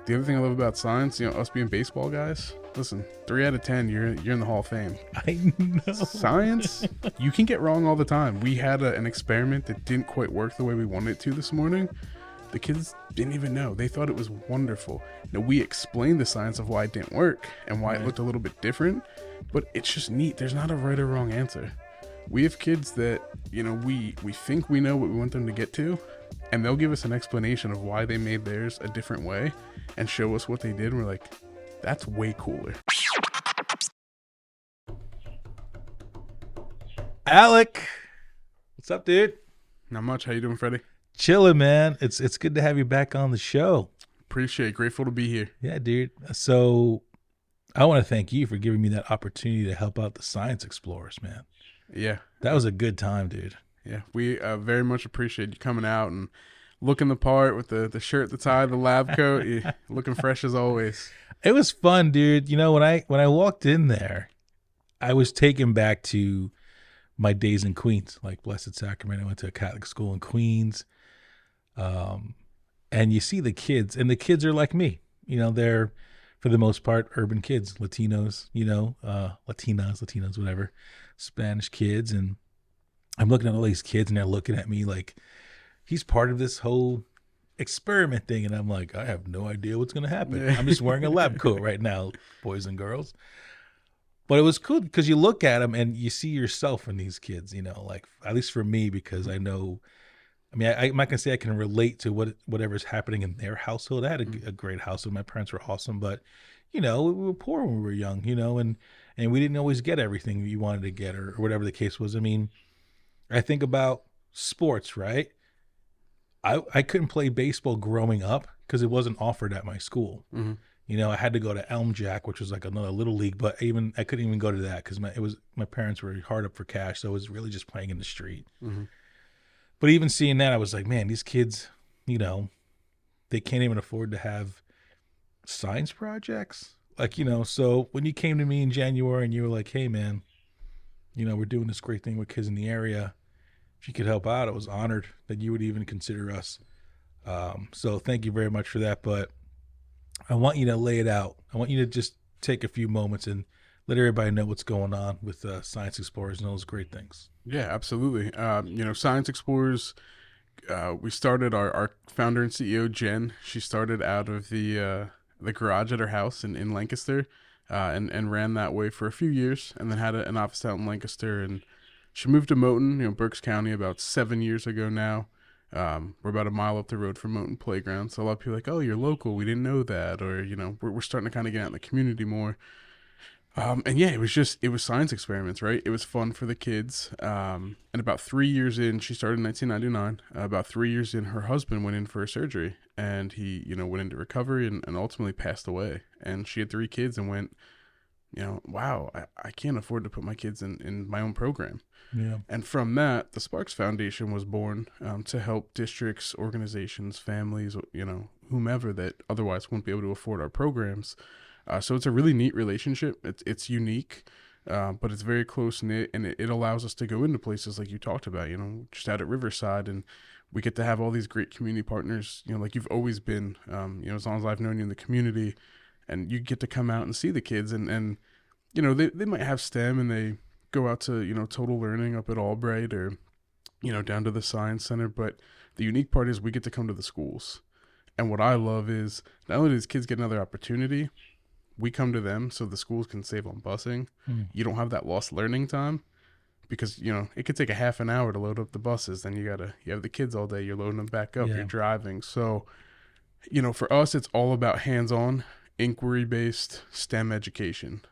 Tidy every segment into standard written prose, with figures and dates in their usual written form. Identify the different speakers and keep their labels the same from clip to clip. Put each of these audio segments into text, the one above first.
Speaker 1: The other thing I love about science, us being baseball guys, listen, 3 out of 10, you're in the Hall of Fame.
Speaker 2: I know.
Speaker 1: Science, you can get wrong all the time. We had an experiment that didn't quite work the way we wanted it to this morning. The kids didn't even know. They thought it was wonderful. Now, we explained the science of why it didn't work and why it looked a little bit different, but it's just neat. There's not a right or wrong answer. We have kids that, we think we know what we want them to get to, and they'll give us an explanation of why they made theirs a different way and show us what they did. And we're like, that's way cooler.
Speaker 2: Alec, what's up, dude?
Speaker 1: Not much. How you doing, Freddie?
Speaker 2: Chilling, man. It's good to have you back on the show.
Speaker 1: Appreciate it. Grateful to be here.
Speaker 2: Yeah, dude. So I want to thank you for giving me that opportunity to help out the Science Explorers, man.
Speaker 1: Yeah.
Speaker 2: That was a good time, dude.
Speaker 1: Yeah, we very much appreciate you coming out and looking the part with the shirt, the tie, the lab coat. You're looking fresh as always.
Speaker 2: It was fun, dude. When I walked in there, I was taken back to my days in Queens, like Blessed Sacrament. I went to a Catholic school in Queens. And you see the kids, and the kids are like me. They're, for the most part, urban kids, Latinos, Latinas, whatever, Spanish kids. And I'm looking at all these kids, and they're looking at me like, he's part of this whole experiment thing. And I'm like, I have no idea what's going to happen.
Speaker 1: Yeah.
Speaker 2: I'm just wearing a lab coat right now, boys and girls. But it was cool because you look at them and you see yourself in these kids, like, at least for me, because I know, I'm not gonna say I can relate to whatever's happening in their household. I had a great household. My parents were awesome, but we were poor when we were young, and we didn't always get everything you wanted to get or whatever the case was. I mean, I think about sports, right? I couldn't play baseball growing up because it wasn't offered at my school.
Speaker 1: Mm-hmm.
Speaker 2: I had to go to Elm Jack, which was like another little league, but I couldn't even go to that because my parents were hard up for cash, so it was really just playing in the street.
Speaker 1: Mm-hmm.
Speaker 2: But even seeing that, I was like, man, these kids, they can't even afford to have science projects. Like, so when you came to me in January and you were like, hey, man, we're doing this great thing with kids in the area. If you could help out, I was honored that you would even consider us. So thank you very much for that. But I want you to lay it out. I want you to just take a few moments and let everybody know what's going on with Science Explorers and those great things.
Speaker 1: Yeah, absolutely. Science Explorers, we started our founder and CEO, Jen. She started out of the garage at her house in Lancaster and ran that way for a few years, and then had an office out in Lancaster. And she moved to Moton, Berks County, about 7 years ago now. We're about a mile up the road from Moton Playground. So a lot of people are like, oh, you're local. We didn't know that. Or, we're starting to kind of get out in the community more. And yeah, it was science experiments, right? It was fun for the kids. And about 3 years in, she started in 1999. About 3 years in, her husband went in for a surgery, and he, went into recovery and ultimately passed away. And she had 3 kids and went, wow, I can't afford to put my kids in my own program.
Speaker 2: Yeah.
Speaker 1: And from that, the Sparks Foundation was born to help districts, organizations, families, whomever that otherwise wouldn't be able to afford our programs. So it's a really neat relationship. It's unique, but it's very close-knit, and it allows us to go into places like you talked about, just out at Riverside, and we get to have all these great community partners, like you've always been, as long as I've known you in the community, and you get to come out and see the kids, and they might have STEM, and they go out to, Total Learning up at Albright or, down to the Science Center, but the unique part is we get to come to the schools. And what I love is not only do these kids get another opportunity, we come to them so the schools can save on busing. You don't have that lost learning time because, it could take a half an hour to load up the buses. Then you have the kids all day. You're loading them back up.
Speaker 2: Yeah.
Speaker 1: You're driving. So, for us, it's all about hands-on, inquiry-based STEM education.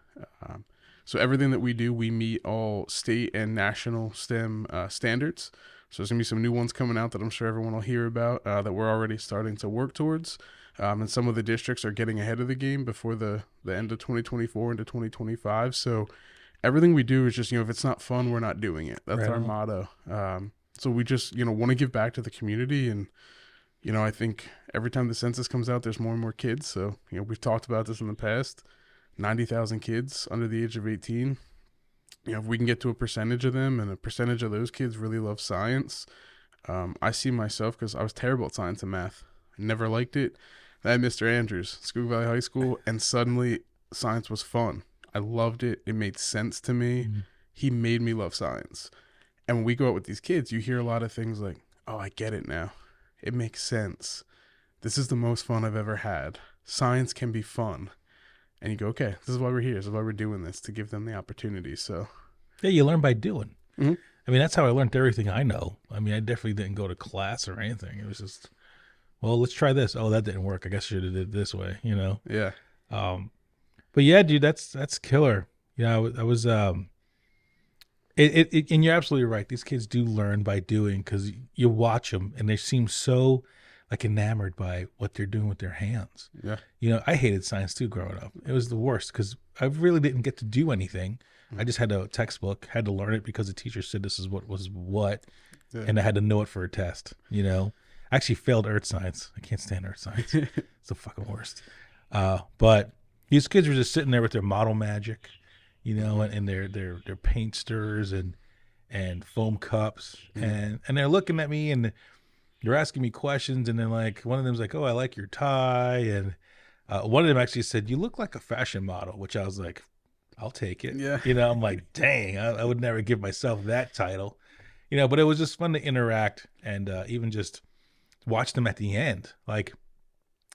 Speaker 1: So everything that we do, we meet all state and national STEM standards. So there's going to be some new ones coming out that I'm sure everyone will hear about that we're already starting to work towards. And some of the districts are getting ahead of the game before the end of 2024 into 2025. So everything we do is just, if it's not fun, we're not doing it. That's
Speaker 2: right
Speaker 1: our motto. So we just, want to give back to the community. And, I think every time the census comes out, there's more and more kids. So, we've talked about this in the past, 90,000 kids under the age of 18. If we can get to a percentage of them and a percentage of those kids really love science, I see myself, because I was terrible at science and math. I never liked it. at Mr. Andrews, Schuylkill Valley High School, and suddenly science was fun. I loved it. It made sense to me.
Speaker 2: Mm-hmm.
Speaker 1: He made me love science. And when we go out with these kids, you hear a lot of things like, oh, I get it now. It makes sense. This is the most fun I've ever had. Science can be fun. And you go, okay, this is why we're here. This is why we're doing this, to give them the opportunity. So,
Speaker 2: Yeah, you learn by doing.
Speaker 1: mm-hmm.
Speaker 2: I mean, that's how I learned everything I know. I mean, I definitely didn't go to class or anything. It was just, well, let's try this. Oh, that didn't work. I guess I should have did it this way, you know?
Speaker 1: Yeah.
Speaker 2: But yeah, dude, that's killer. Yeah, I was and you're absolutely right. These kids do learn by doing, because you watch them and they seem so like enamored by what they're doing with their hands.
Speaker 1: Yeah.
Speaker 2: You know, I hated science too growing up. It was the worst because I really didn't get to do anything. I just had a textbook, had to learn it because the teacher said this is what was what,
Speaker 1: Yeah.
Speaker 2: and I had to know it for a test. You know, I actually failed earth science. I can't stand earth science. It's the fucking worst. But these kids were just sitting there with their model magic, you know, and their paint stirrers and foam cups, and they're looking at me and they're asking me questions, and then like one of them's like, "Oh, I like your tie," and one of them actually said, "You look like a fashion model," which I was like, "I'll take it."
Speaker 1: Yeah.
Speaker 2: You know, I'm like, "Dang, I would never give myself that title," you know. But it was just fun to interact and even just watch them at the end, like,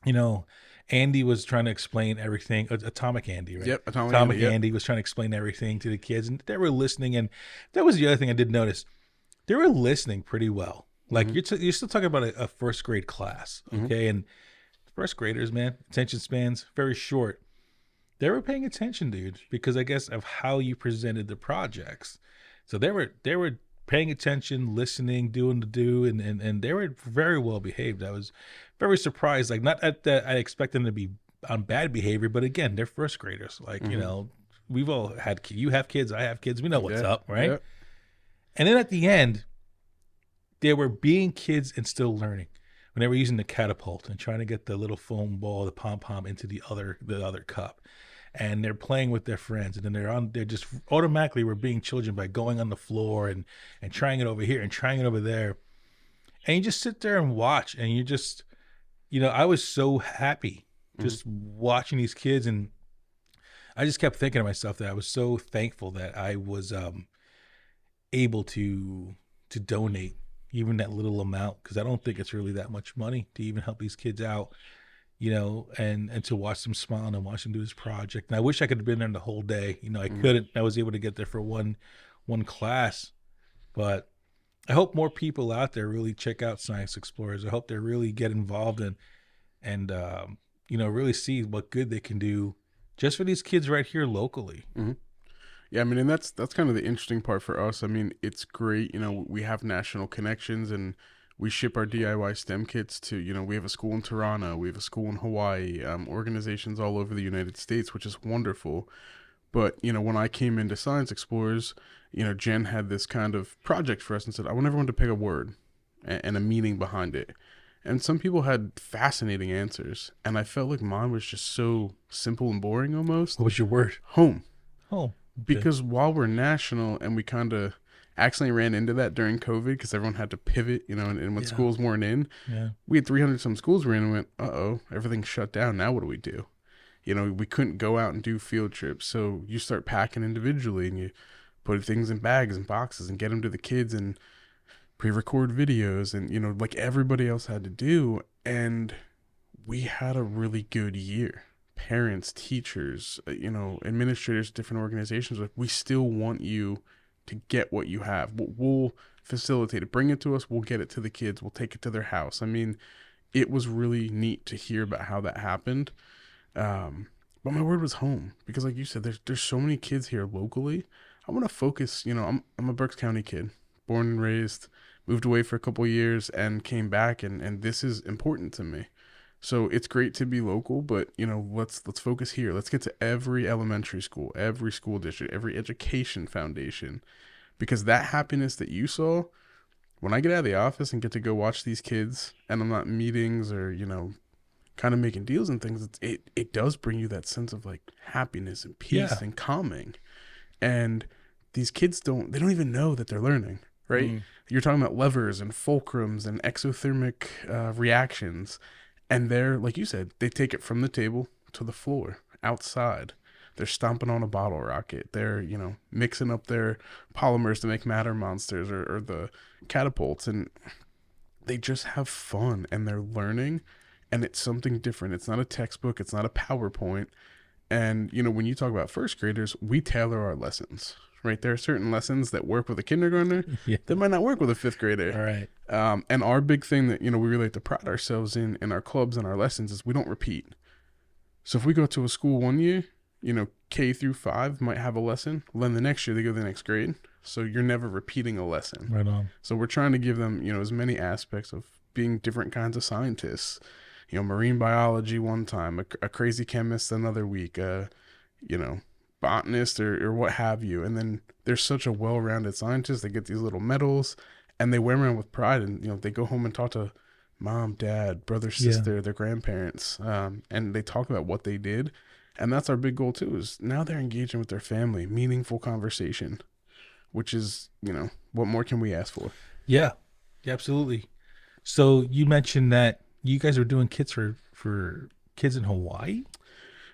Speaker 2: you know. Andy was trying to explain everything. Atomic Andy, right?
Speaker 1: Yep.
Speaker 2: Atomic
Speaker 1: Yep.
Speaker 2: Andy was trying to explain everything to the kids, and they were listening. And that was the other thing I did notice. They were listening pretty well. Like you're still talking about a first grade class, okay? And first graders, man, attention spans very short. They were paying attention, dude, because I guess of how you presented the projects. So they were paying attention, listening, doing the do, and they were very well behaved. I was very surprised. Like, not that I expect them to be on bad behavior, but again, they're first graders. Like, you know, we've all had, you have kids, I have kids, we know what's up, right?
Speaker 1: Yep.
Speaker 2: And then at the end, they were being kids and still learning. When they were using the catapult and trying to get the little foam ball, the pom pom, into the other cup, and they're playing with their friends, and then they're just automatically were being children by going on the floor and trying it over here and trying it over there, and you just sit there and watch, and you just, you know, I was so happy just watching these kids, and I just kept thinking to myself that I was so thankful that I was able to donate even that little amount, because I don't think it's really that much money to even help these kids out, you know, and to watch them smile and watch them do this project. And I wish I could have been there the whole day. You know, I couldn't. I was able to get there for one class, but I hope more people out there really check out Science Explorers. I hope they really get involved and you know, really see what good they can do just for these kids right here locally.
Speaker 1: Yeah, I mean, and that's kind of the interesting part for us. I mean, it's great, you know, we have national connections and we ship our DIY STEM kits to, you know, we have a school in Toronto, we have a school in Hawaii, organizations all over the United States, which is wonderful. But, you know, when I came into Science Explorers, you know, Jen had this kind of project for us and said, I want everyone to pick a word and a meaning behind it. And some people had fascinating answers. And I felt like mine was just so simple and boring almost.
Speaker 2: What was your word?
Speaker 1: Home.
Speaker 2: Home.
Speaker 1: Because while we're national, and we kind of accidentally ran into that during COVID because everyone had to pivot, you know, and when schools weren't in, we had 300 some schools were in and went, uh-oh, everything's shut down. Now what do we do? You know, we couldn't go out and do field trips. So you start packing individually and you put things in bags and boxes and get them to the kids and pre-record videos and, you know, like everybody else had to do. And we had a really good year. Parents, teachers, you know, administrators, different organizations, like, we still want you to get what you have. We'll facilitate it. Bring it to us. We'll get it to the kids. We'll take it to their house. I mean, it was really neat to hear about how that happened. But my word was home, because like you said, there's so many kids here locally. I want to focus, you know, I'm a Berks County kid, born and raised, moved away for a couple of years and came back. And this is important to me. So it's great to be local, but, you know, let's focus here. Let's get to every elementary school, every school district, every education foundation, because that happiness that you saw, when I get out of the office and get to go watch these kids and I'm not in meetings or, you know, kind of making deals and things, it does bring you that sense of like happiness and peace and calming. And these kids they don't even know that they're learning, right? You're talking about levers and fulcrums and exothermic reactions. And they're, like you said, they take it from the table to the floor, outside. They're stomping on a bottle rocket. They're, mixing up their polymers to make matter monsters or the catapults. And they just have fun and they're learning. And it's something different. It's not a textbook. It's not a PowerPoint. And, when you talk about first graders, we tailor our lessons, right? There are certain lessons that work with a kindergartner that might not work with a fifth grader.
Speaker 2: All right.
Speaker 1: And our big thing that, we really like to pride ourselves in our clubs and our lessons is we don't repeat. So if we go to a school one year, K through 5 might have a lesson. Then the next year they go to the next grade. So you're never repeating a lesson.
Speaker 2: Right on.
Speaker 1: So we're trying to give them, as many aspects of being different kinds of scientists. Marine biology one time, a crazy chemist another week, botanist or what have you. And then there's such a well-rounded scientist. They get these little medals and they wear them around with pride. And, they go home and talk to mom, dad, brother, sister, their grandparents. And they talk about what they did. And that's our big goal too, is now they're engaging with their family, meaningful conversation, which is, what more can we ask for?
Speaker 2: Yeah, absolutely. So you mentioned that you guys are doing kits for kids in Hawaii?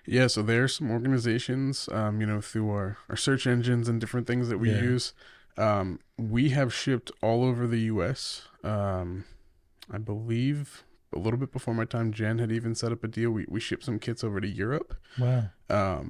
Speaker 1: Yeah, so there are some organizations, through our search engines and different things that we use. We have shipped all over the U.S. I believe a little bit before my time, Jen had even set up a deal. We shipped some kits over to Europe.
Speaker 2: Wow.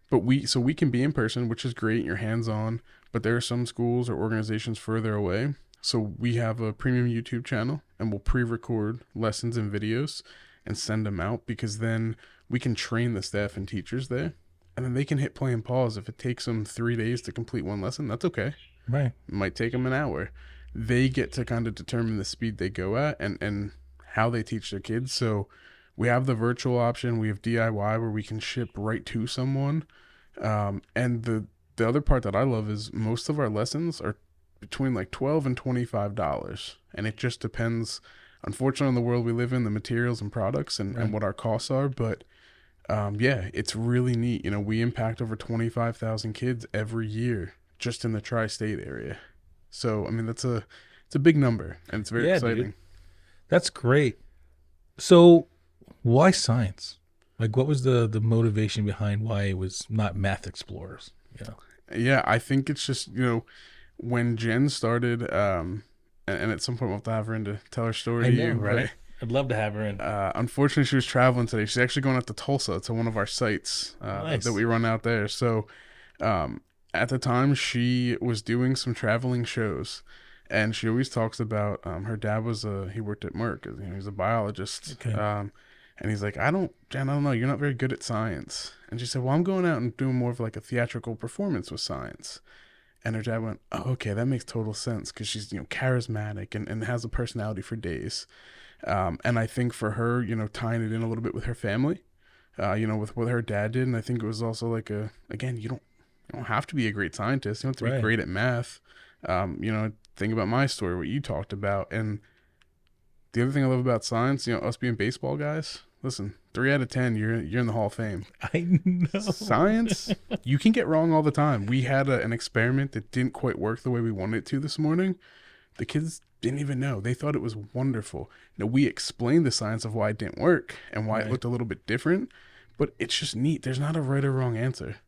Speaker 1: But we can be in person, which is great. You're hands-on. But there are some schools or organizations further away. So we have a premium YouTube channel and we'll pre-record lessons and videos and send them out, because then we can train the staff and teachers there, and then they can hit play and pause. If it takes them 3 days to complete one lesson, that's okay.
Speaker 2: Right.
Speaker 1: It might take them an hour. They get to kind of determine the speed they go at and how they teach their kids. So we have the virtual option. We have DIY where we can ship right to someone. And the other part that I love is most of our lessons are between like $12 and $25, and it just depends, unfortunately, on the world we live in, the materials and products and what our costs are. But it's really neat. We impact over 25,000 kids every year just in the tri-state area. So I mean, it's a big number, and it's very exciting.
Speaker 2: Dude. That's great. So why science? Like, what was the motivation behind why it was not math explorers?
Speaker 1: Yeah, I think it's just, when Jen started, and at some point we'll have to have her in to tell her story to you, right?
Speaker 2: I'd love to have her in.
Speaker 1: Unfortunately, she was traveling today. She's actually going out to Tulsa to one of our sites that we run out there. So at the time, she was doing some traveling shows, and she always talks about her dad he worked at Merck. He's a biologist.
Speaker 2: Okay.
Speaker 1: And he's like, Jen, I don't know. You're not very good at science. And she said, well, I'm going out and doing more of like a theatrical performance with science. And her dad went, oh, okay, that makes total sense, because she's, charismatic and has a personality for days. And I think for her, tying it in a little bit with her family, with what her dad did. And I think it was also like again, you don't have to be a great scientist. You don't have to be great at math. Think about my story, what you talked about. And the other thing I love about science, us being baseball guys, listen, 3 out of 10, you're in the Hall of Fame.
Speaker 2: I know.
Speaker 1: Science, you can get wrong all the time. We had an experiment that didn't quite work the way we wanted it to this morning. The kids didn't even know. They thought it was wonderful. We explained the science of why it didn't work and why it looked a little bit different, but it's just neat. There's not a right or wrong answer.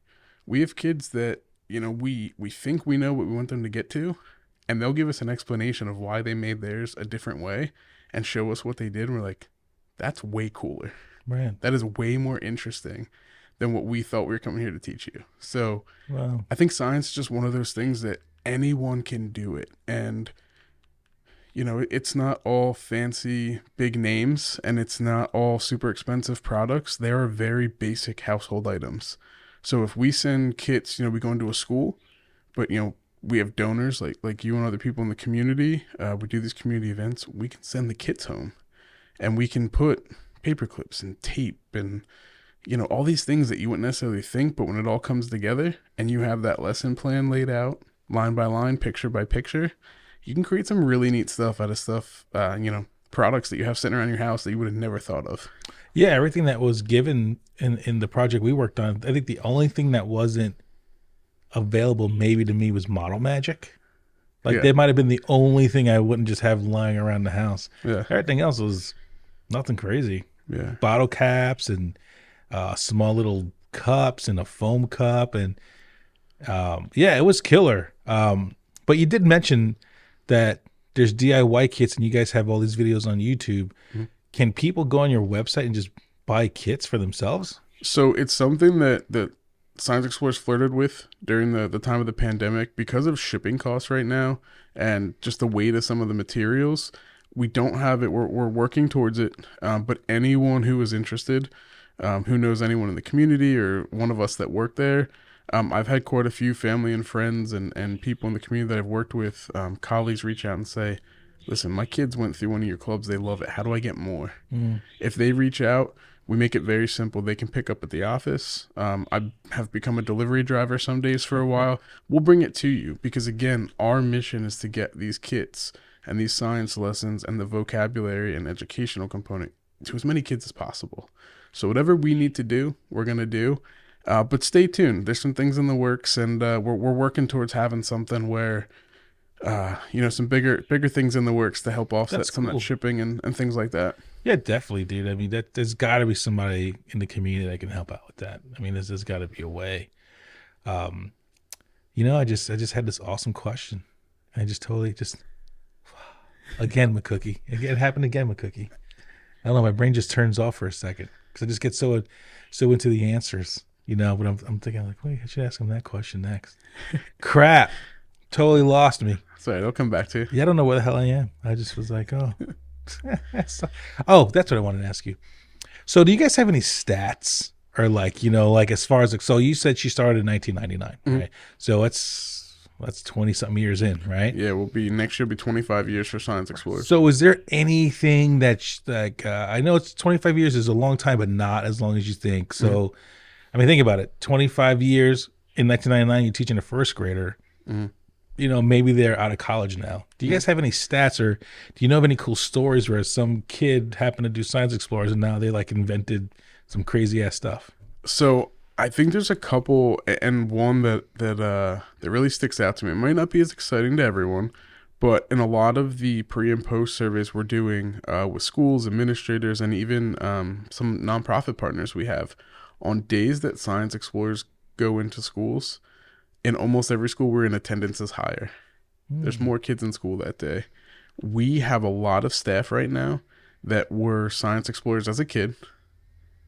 Speaker 1: We have kids that, we think we know what we want them to get to, and they'll give us an explanation of why they made theirs a different way and show us what they did. And we're like, that's way cooler.
Speaker 2: Man.
Speaker 1: That is way more interesting than what we thought we were coming here to teach you. So
Speaker 2: wow.
Speaker 1: I think science is just one of those things that anyone can do it. And, it's not all fancy big names, and it's not all super expensive products. They are very basic household items. So if we send kits, we go into a school, but, we have donors like you and other people in the community. We do these community events. We can send the kits home, and we can put paper clips and tape and, all these things that you wouldn't necessarily think, but when it all comes together and you have that lesson plan laid out line by line, picture by picture, you can create some really neat stuff out of stuff, products that you have sitting around your house that you would have never thought of.
Speaker 2: Yeah, everything that was given in the project we worked on, I think the only thing that wasn't available maybe to me was model magic. Like they might have been the only thing I wouldn't just have lying around the house.
Speaker 1: Yeah.
Speaker 2: Everything else was nothing crazy.
Speaker 1: Yeah.
Speaker 2: bottle caps and small little cups and a foam cup. And yeah, it was killer. But you did mention that there's DIY kits and you guys have all these videos on YouTube.
Speaker 1: Mm-hmm.
Speaker 2: Can people go on your website and just buy kits for themselves?
Speaker 1: So it's something that Science Explorers flirted with during the time of the pandemic because of shipping costs right now and just the weight of some of the materials. We don't have it. We're working towards it. But anyone who is interested, who knows anyone in the community or one of us that work there, I've had quite a few family and friends and people in the community that I've worked with, colleagues reach out and say, listen, my kids went through one of your clubs. They love it. How do I get more? If they reach out, we make it very simple. They can pick up at the office. I have become a delivery driver some days for a while. We'll bring it to you because, again, our mission is to get these kits and these science lessons and the vocabulary and educational component to as many kids as possible. So whatever we need to do, we're going to do. But stay tuned. There's some things in the works, and we're working towards having something where, some bigger things in the works to help offset some of that shipping and things like that.
Speaker 2: Yeah, definitely, dude. I mean, there's got to be somebody in the community that can help out with that. I mean, there's got to be a way. I just had this awesome question. I just totally again, McCookie. It happened again, McCookie. I don't know. My brain just turns off for a second because I just get so into the answers, But I'm thinking like, wait, I should ask him that question next. Crap, totally lost me.
Speaker 1: Sorry, it'll come back to you.
Speaker 2: Yeah, I don't know where the hell I am. I just was like, oh. Oh, that's what I wanted to ask you. So do you guys have any stats or like as far as so you said she started in 1999, right? So that's 20 something years in, right?
Speaker 1: Yeah, next year will be 25 years for Science Explorers.
Speaker 2: So is there anything that I know it's 25 years is a long time, but not as long as you think. So I mean, think about it. 25 years in 1999, you're teaching a first grader. Maybe they're out of college now. Do you guys have any stats or do you know of any cool stories where some kid happened to do Science Explorers and now they like invented some crazy ass stuff?
Speaker 1: So I think there's a couple, and one that really sticks out to me. It might not be as exciting to everyone, but in a lot of the pre and post surveys we're doing with schools, administrators, and even some nonprofit partners we have, on days that Science Explorers go into schools, in almost every school we're in, attendance is higher. There's more kids in school that day. We have a lot of staff right now that were Science Explorers as a kid.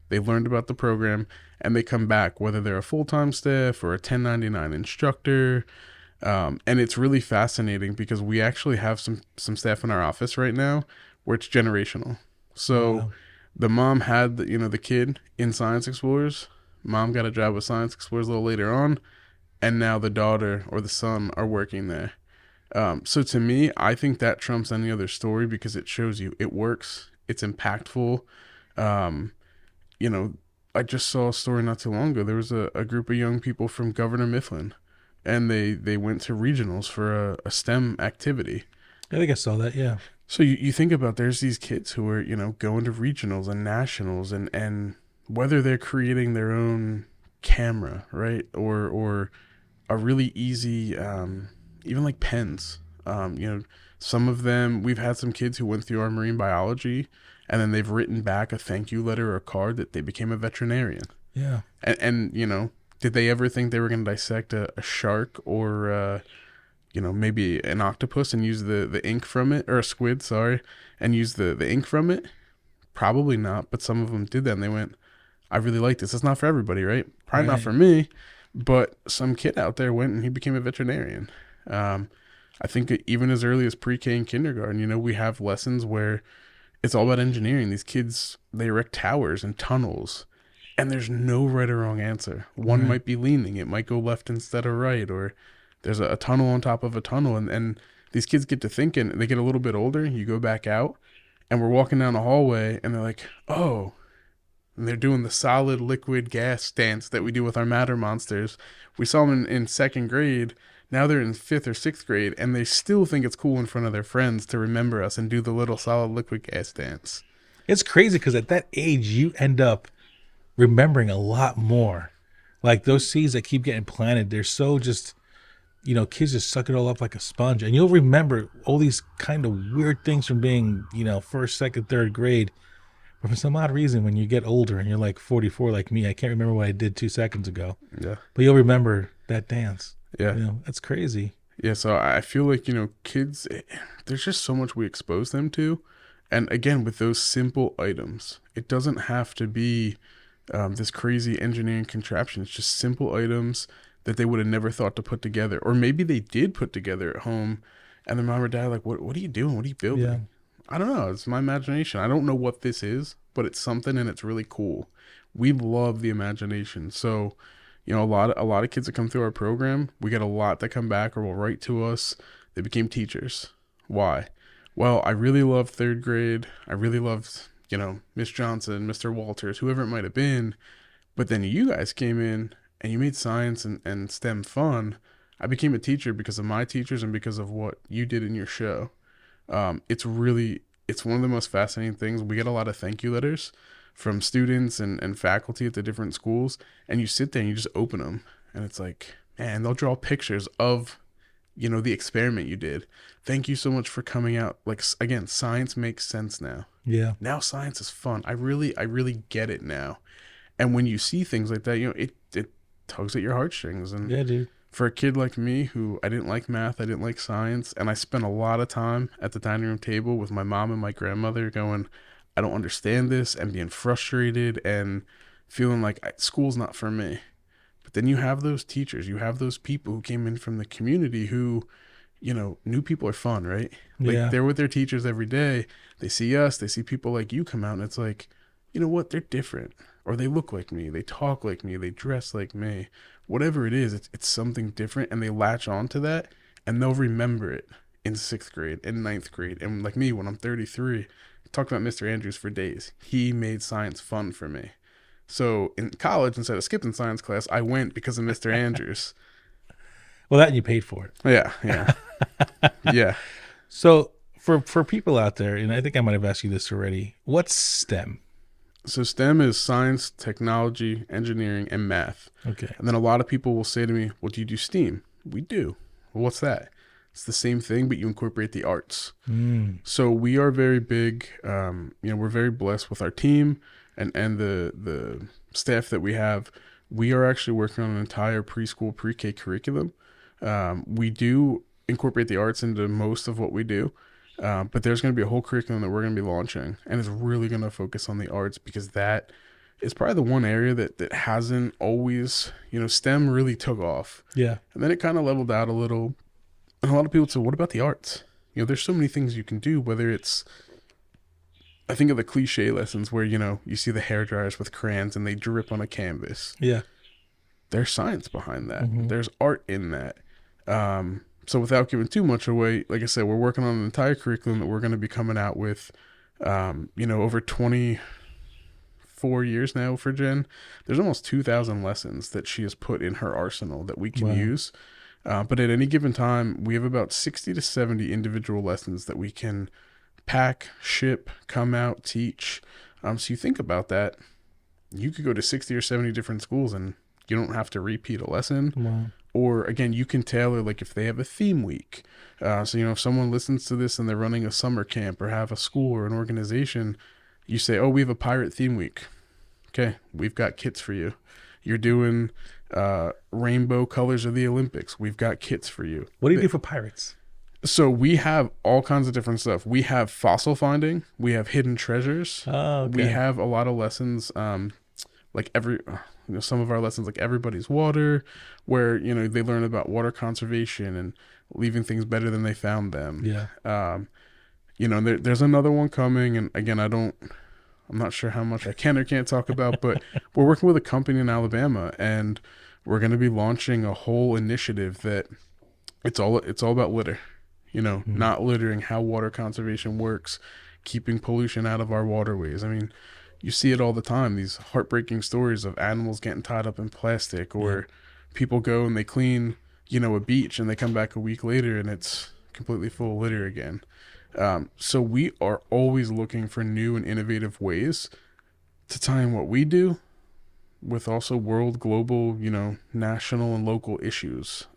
Speaker 1: They learned about the program and they come back, whether they're a full-time staff or a 1099 instructor. And it's really fascinating because we actually have some staff in our office right now where it's generational. So the mom had the kid in Science Explorers. Mom got a job with Science Explorers a little later on. And now the daughter or the son are working there. So to me, I think that trumps any other story because it shows you it works. It's impactful. I just saw a story not too long ago. There was a group of young people from Governor Mifflin, and they went to regionals for a STEM activity.
Speaker 2: I think I saw that, yeah.
Speaker 1: So you think about there's these kids who are, going to regionals and nationals and whether they're creating their own camera, right? Or a really easy, even like pens. Some of them, we've had some kids who went through our marine biology and then they've written back a thank you letter or a card that they became a veterinarian.
Speaker 2: Yeah.
Speaker 1: And did they ever think they were going to dissect a shark or, maybe an octopus and use the ink from it, or a squid, sorry, and use the ink from it? Probably not, but some of them did that and they went, I really like this. It's not for everybody, right? Probably not for me, but some kid out there went and he became a veterinarian. I think even as early as pre-K and kindergarten, we have lessons where it's all about engineering. These kids, they erect towers and tunnels, and there's no right or wrong answer. One might be leaning. It might go left instead of right, or there's a tunnel on top of a tunnel. And these kids get to thinking, they get a little bit older, you go back out, and we're walking down a hallway, and they're like, oh, and they're doing the solid liquid gas dance that we do with our matter monsters. We saw them in second grade. Now they're in 5th or 6th grade, and they still think it's cool in front of their friends to remember us and do the little solid liquid gas dance.
Speaker 2: It's crazy because at that age, you end up remembering a lot more. Like those seeds that keep getting planted, they're so just, kids just suck it all up like a sponge. And you'll remember all these kind of weird things from being, 1st, 2nd, 3rd grade. But for some odd reason, when you get older and you're like 44 like me, I can't remember what I did 2 seconds ago.
Speaker 1: Yeah.
Speaker 2: But you'll remember that dance.
Speaker 1: Yeah.
Speaker 2: That's crazy.
Speaker 1: Yeah, so I feel like, kids, there's just so much we expose them to. And again, with those simple items, it doesn't have to be this crazy engineering contraption. It's just simple items that they would have never thought to put together. Or maybe they did put together at home and their mom or dad are like, what are you doing? What are you building?
Speaker 2: Yeah.
Speaker 1: I don't know. It's my imagination. I don't know what this is, but it's something and it's really cool. We love the imagination. So, a lot of kids that come through our program, we get a lot that come back or will write to us. They became teachers. Why? Well, I really loved third grade. I really loved, Miss Johnson, Mr. Walters, whoever it might have been. But then you guys came in and you made science and STEM fun. I became a teacher because of my teachers and because of what you did in your show. It's one of the most fascinating things. We get a lot of thank you letters from students and faculty at the different schools, and you sit there and you just open them and it's like, man, they'll draw pictures of, the experiment you did. Thank you so much for coming out. Like, again, science makes sense now.
Speaker 2: Yeah.
Speaker 1: Now science is fun. I really get it now. And when you see things like that, it tugs at your heartstrings. And
Speaker 2: Yeah, dude.
Speaker 1: for a kid like me who I didn't like math, I didn't like science, and I spent a lot of time at the dining room table with my mom and my grandmother going, I don't understand this, and being frustrated and feeling like school's not for me. But then you have those teachers, you have those people who came in from the community who, new people are fun, right? Like they're with their teachers every day. They see us, they see people like you come out, and it's like, you know what? They're different. Or they look like me, they talk like me, they dress like me. Whatever it is, it's something different, and they latch on to that, and they'll remember it in 6th grade, in 9th grade. And like me, when I'm 33, I talk about Mr. Andrews for days. He made science fun for me. So in college, instead of skipping science class, I went because of Mr. Andrews.
Speaker 2: Well, that you paid for it.
Speaker 1: Yeah. Yeah.
Speaker 2: So for people out there, and I think I might have asked you this already, what's STEM?
Speaker 1: So STEM is science, technology, engineering, and math.
Speaker 2: Okay.
Speaker 1: And then a lot of people will say to me, well, do you do STEAM? We do. Well, what's that? It's the same thing, but you incorporate the arts. So we are very big. We're very blessed with our team and the staff that we have. We are actually working on an entire preschool pre-K curriculum. We do incorporate the arts into most of what we do. But there's going to be a whole curriculum that we're going to be launching, and it's really going to focus on the arts because that is probably the one area that hasn't always, STEM really took off.
Speaker 2: Yeah.
Speaker 1: And then it kind of leveled out a little. And a lot of people say, what about the arts? There's so many things you can do, whether it's, I think of the cliche lessons where, you see the hair dryers with crayons and they drip on a canvas.
Speaker 2: Yeah.
Speaker 1: There's science behind that. There's art in that. So without giving too much away, like I said, we're working on an entire curriculum that we're going to be coming out with, over 24 years now for Jen. There's almost 2,000 lessons that she has put in her arsenal that we can use. But at any given time, we have about 60 to 70 individual lessons that we can pack, ship, come out, teach. So you think about that, you could go to 60 or 70 different schools and you don't have to repeat a lesson.
Speaker 2: Wow.
Speaker 1: Or again, you can tailor, like if they have a theme week. So, if someone listens to this and they're running a summer camp or have a school or an organization, you say, oh, we have a pirate theme week. Okay, we've got kits for you. You're doing rainbow colors of the Olympics. We've got kits for you.
Speaker 2: What do you do for pirates?
Speaker 1: So we have all kinds of different stuff. We have fossil finding. We have hidden treasures.
Speaker 2: Oh, okay.
Speaker 1: We have a lot of lessons, like some of our lessons, like Everybody's Water, where, they learn about water conservation and leaving things better than they found them.
Speaker 2: Yeah.
Speaker 1: There's another one coming. And again, I'm not sure how much I can or can't talk about, but we're working with a company in Alabama, and we're going to be launching a whole initiative that it's all about litter, not littering, how water conservation works, keeping pollution out of our waterways. I mean, you see it all the time, these heartbreaking stories of animals getting tied up in plastic, or people go and they clean, a beach and they come back a week later and it's completely full of litter again. So we are always looking for new and innovative ways to tie in what we do with also world, global, national and local issues.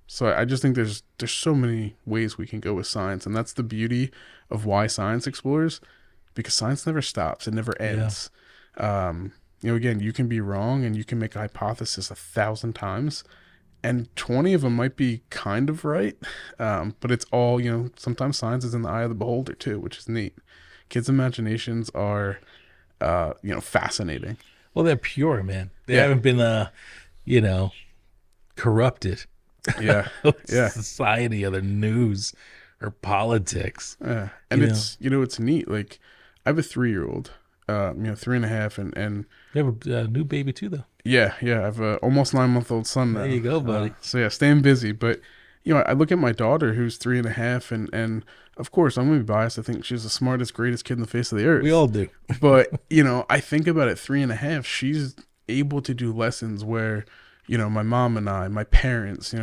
Speaker 1: So I just think there's so many ways we can go with science, and that's the beauty of why Science Explorers. because science never stops. It never
Speaker 2: Yeah.
Speaker 1: ends. Again, you can be wrong and you can make a hypothesis 1,000 times, and 20 of them might be kind of right. But it's all, sometimes science is in the eye of the beholder too, which is neat. Kids' imaginations are, fascinating.
Speaker 2: Well, they're pure, man. They
Speaker 1: Yeah.
Speaker 2: haven't been, you know, corrupted.
Speaker 1: Yeah. Yeah.
Speaker 2: Society or the news or politics.
Speaker 1: Yeah. And
Speaker 2: You
Speaker 1: it's neat. Like, I have a 3-year-old, 3.5, and
Speaker 2: You have a new baby too, though.
Speaker 1: yeah, I have a almost 9-month-old son now.
Speaker 2: There you go, buddy.
Speaker 1: So yeah, staying busy. But I look at my daughter who's 3.5, and of course I'm gonna be biased. I think she's the smartest, greatest kid in the face of the earth.
Speaker 2: We all do.
Speaker 1: But I think about it, 3.5. She's able to do lessons where, my mom and I, my parents,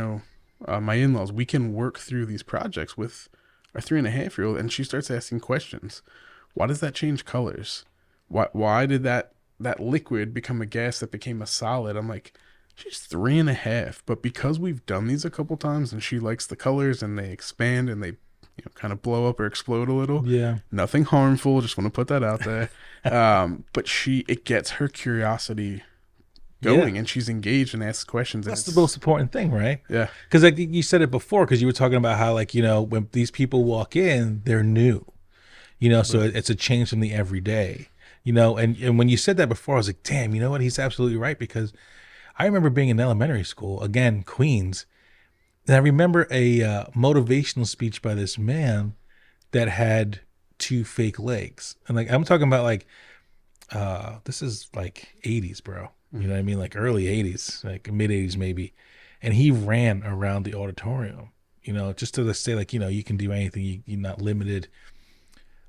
Speaker 1: my in-laws, we can work through these projects with our 3.5-year-old, and she starts asking questions. Why does that change colors? Why did that liquid become a gas that became a solid? I'm like, she's 3.5, but because we've done these a couple times and she likes the colors and they expand and they kind of blow up or explode a little.
Speaker 2: Yeah.
Speaker 1: Nothing harmful. Just want to put that out there. But it gets her curiosity going, and she's engaged and asks questions.
Speaker 2: That's the most important thing, right?
Speaker 1: Yeah.
Speaker 2: Because I think you said it before, because you were talking about how, like, when these people walk in, they're new, so it's a change from the everyday, and when you said that before, I was like, damn, you know what? He's absolutely right. Because I remember being in elementary school, again, Queens, and I remember a motivational speech by this man that had 2 fake legs. And like, I'm talking about like, this is like 80s, bro. You know what I mean? Like early 80s, like mid 80s maybe. And he ran around the auditorium, just to say like, you can do anything. You're not limited.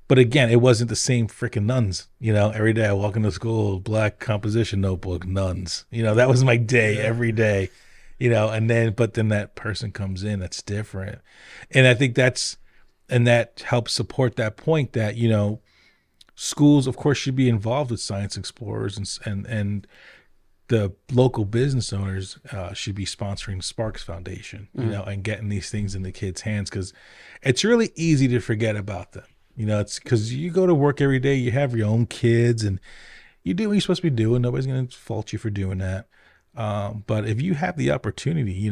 Speaker 2: But again, it wasn't the same freaking nuns. Every day I walk into school, black composition notebook, nuns. That was my day every day. But then that person comes in that's different. And I think that helps support that point that, schools, of course, should be involved with science explorers, and the local business owners should be sponsoring Sparks Foundation, and getting these things in the kids' hands, because it's really easy to forget about them. It's because you go to work every day, you have your own kids, and you do what you're supposed to be doing. Nobody's going to fault you for doing that. But if you have the opportunity,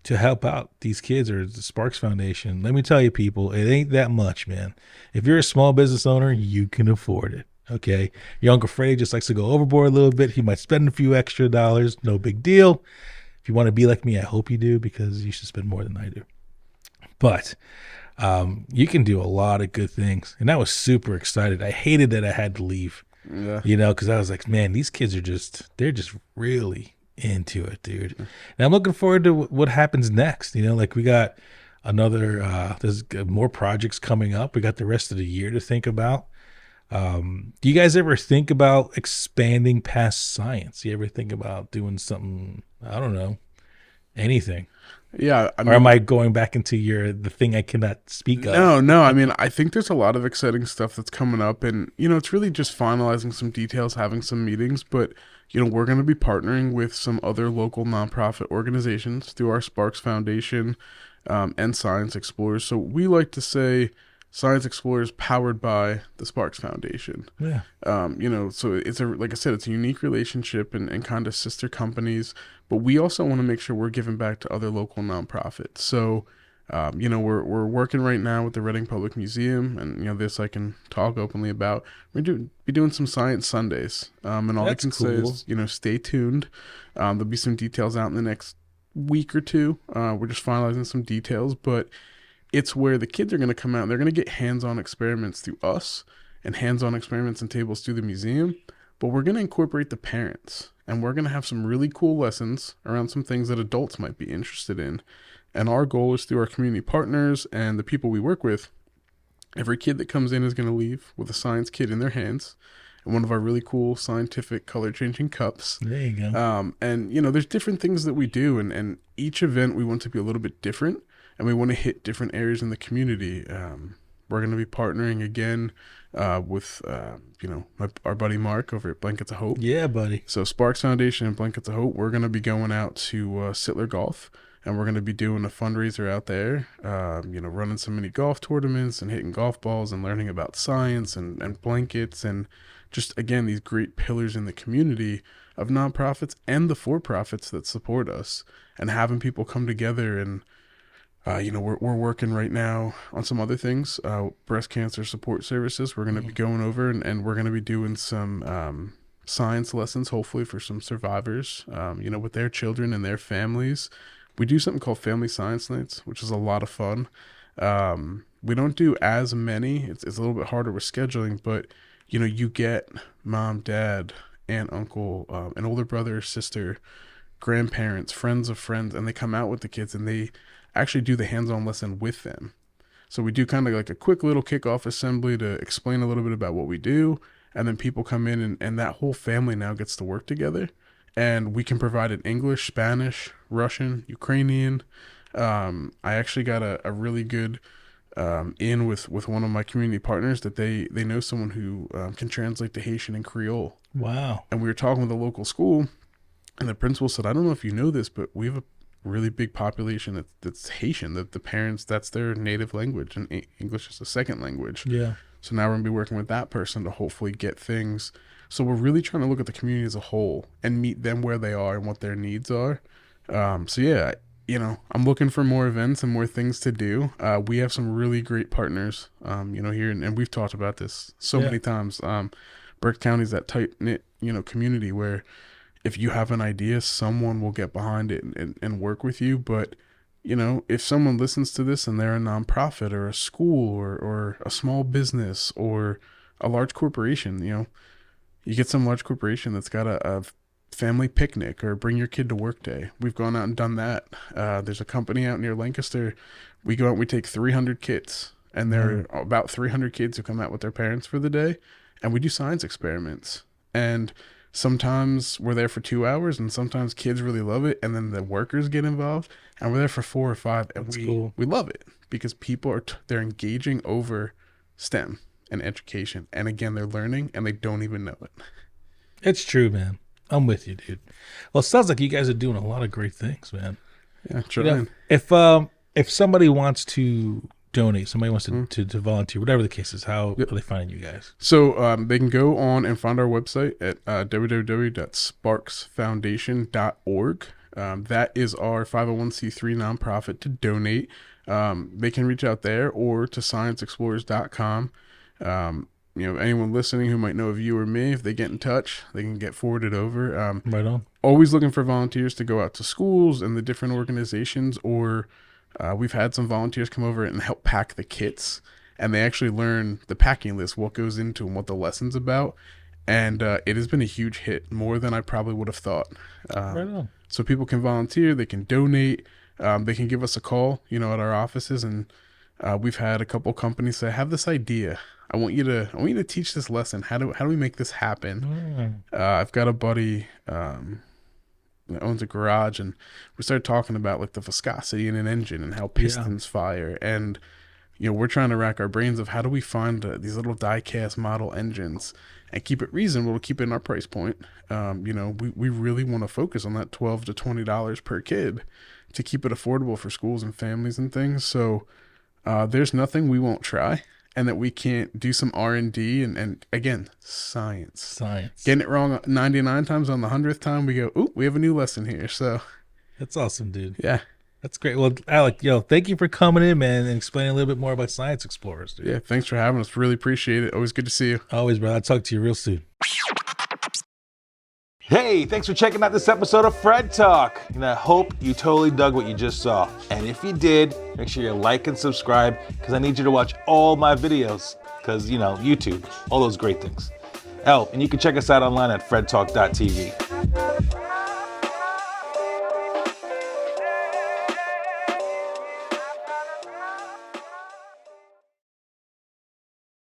Speaker 2: to help out these kids or the Sparks Foundation, let me tell you, people, it ain't that much, man. If you're a small business owner, you can afford it. Okay. Your Uncle Freddie just likes to go overboard a little bit. He might spend a few extra dollars. No big deal. If you want to be like me, I hope you do, because you should spend more than I do. But you can do a lot of good things. And I was super excited. I hated that I had to leave.
Speaker 1: Yeah.
Speaker 2: Because I was like, man, these kids they're just really into it, dude. And I'm looking forward to what happens next. Like we got there's more projects coming up. We got the rest of the year to think about. Do you guys ever think about expanding past science? You ever think about doing something, I don't know, anything?
Speaker 1: Yeah.
Speaker 2: Or am I going back into the thing I cannot speak of?
Speaker 1: No. I mean, I think there's a lot of exciting stuff that's coming up, and, it's really just finalizing some details, having some meetings, but, we're going to be partnering with some other local nonprofit organizations through our Sparks Foundation, and Science Explorers. So we like to say Science Explorers powered by the Sparks Foundation.
Speaker 2: Yeah.
Speaker 1: So it's like I said, it's a unique relationship and kind of sister companies, but we also want to make sure we're giving back to other local nonprofits. So, we're working right now with the Reading Public Museum, and, this I can talk openly about. We're be doing some science Sundays. And all
Speaker 2: That's
Speaker 1: I can say is, stay tuned. There'll be some details out in the next week or two. We're just finalizing some details, but it's where the kids are going to come out and they're going to get hands-on experiments through us and hands-on experiments and tables through the museum. But we're going to incorporate the parents, and we're going to have some really cool lessons around some things that adults might be interested in. And our goal is through our community partners and the people we work with, every kid that comes in is going to leave with a science kit in their hands and one of our really cool scientific color-changing cups.
Speaker 2: There you go.
Speaker 1: And, there's different things that we do, and each event we want to be a little bit different, and we want to hit different areas in the community. We're going to be partnering again with, our buddy Mark over at Blankets of Hope.
Speaker 2: Yeah, buddy.
Speaker 1: So Sparks Foundation and Blankets of Hope, we're going to be going out to Sittler Golf and we're going to be doing a fundraiser out there, running some mini golf tournaments and hitting golf balls and learning about science and blankets and just, again, these great pillars in the community of nonprofits and the for-profits that support us, and having people come together. And we're working right now on some other things, breast cancer support services. We're going to be going over and we're going to be doing some science lessons, hopefully for some survivors, with their children and their families. We do something called Family Science Nights, which is a lot of fun. We don't do as many. It's a little bit harder with scheduling, but, you get mom, dad, aunt, uncle, an older brother or sister, grandparents, friends of friends, and they come out with the kids and they actually do the hands-on lesson with them. So we do kind of like a quick little kickoff assembly to explain a little bit about what we do, and then people come in and that whole family now gets to work together, and we can provide it English, Spanish, Russian, Ukrainian. I actually got a really good in with one of my community partners that they know someone who can translate to Haitian and Creole.
Speaker 2: Wow.
Speaker 1: And we were talking with a local school, and the principal said, I don't know if you know this, but we have a really big population that's Haitian, that the parents, that's their native language, and English is a second language.
Speaker 2: Yeah.
Speaker 1: So now we're going to be working with that person to hopefully get things. So we're really trying to look at the community as a whole and meet them where they are and what their needs are. I'm looking for more events and more things to do. We have some really great partners, here, and we've talked about this many times. Burke County's that tight-knit, community where if you have an idea, someone will get behind it and work with you. But, if someone listens to this and they're a nonprofit or a school or a small business or a large corporation, you get some large corporation that's got a family picnic or bring your kid to work day. We've gone out and done that. There's a company out near Lancaster. We go out and we take 300 kids, and there are about 300 kids who come out with their parents for the day, and we do science experiments. And sometimes we're there for 2 hours, and sometimes kids really love it, and then the workers get involved, and we're there for 4 or 5, and we love it because people they're engaging over STEM and education, and again, they're learning and they don't even know it.
Speaker 2: It's true, man. I'm with you, dude. Well, it sounds like you guys are doing a lot of great things, man.
Speaker 1: Yeah, trying.
Speaker 2: If somebody wants to donate, somebody wants to volunteer, whatever the case is, how are they finding you guys?
Speaker 1: So they can go on and find our website at www.sparksfoundation.org. That is our 501c3 nonprofit to donate. They can reach out there or to scienceexplorers.com. Anyone listening who might know of you or me, if they get in touch, they can get forwarded over.
Speaker 2: Right on.
Speaker 1: Always looking for volunteers to go out to schools and the different organizations, or we've had some volunteers come over and help pack the kits, and they actually learn the packing list, what goes into and what the lesson's about. And it has been a huge hit, more than I probably would have thought.
Speaker 2: Right on.
Speaker 1: So people can volunteer, they can donate, they can give us a call, at our offices. And we've had a couple companies say, I have this idea. I want you to teach this lesson. How do we make this happen? I've got a buddy that owns a garage, and we started talking about like the viscosity in an engine and how pistons fire. And we're trying to rack our brains of how do we find these little die-cast model engines and keep it reasonable, to keep it in our price point. We really want to focus on that $12 to $20 per kid to keep it affordable for schools and families and things. So there's nothing we won't try, and that we can't do some R&D and again, science. Getting it wrong 99 times, on the 100th time we go, ooh, we have a new lesson here. So
Speaker 2: that's awesome, dude.
Speaker 1: Yeah.
Speaker 2: That's great. Well, Alec, thank you for coming in, man, and explaining a little bit more about Science Explorers, dude.
Speaker 1: Yeah, thanks for having us. Really appreciate it. Always good to see you.
Speaker 2: Always, bro. I'll talk to you real soon.
Speaker 3: Hey, thanks for checking out this episode of Fred Talk. And I hope you totally dug what you just saw. And if you did, make sure you like and subscribe, because I need you to watch all my videos, because, YouTube, all those great things. Oh, and you can check us out online at fredtalk.tv.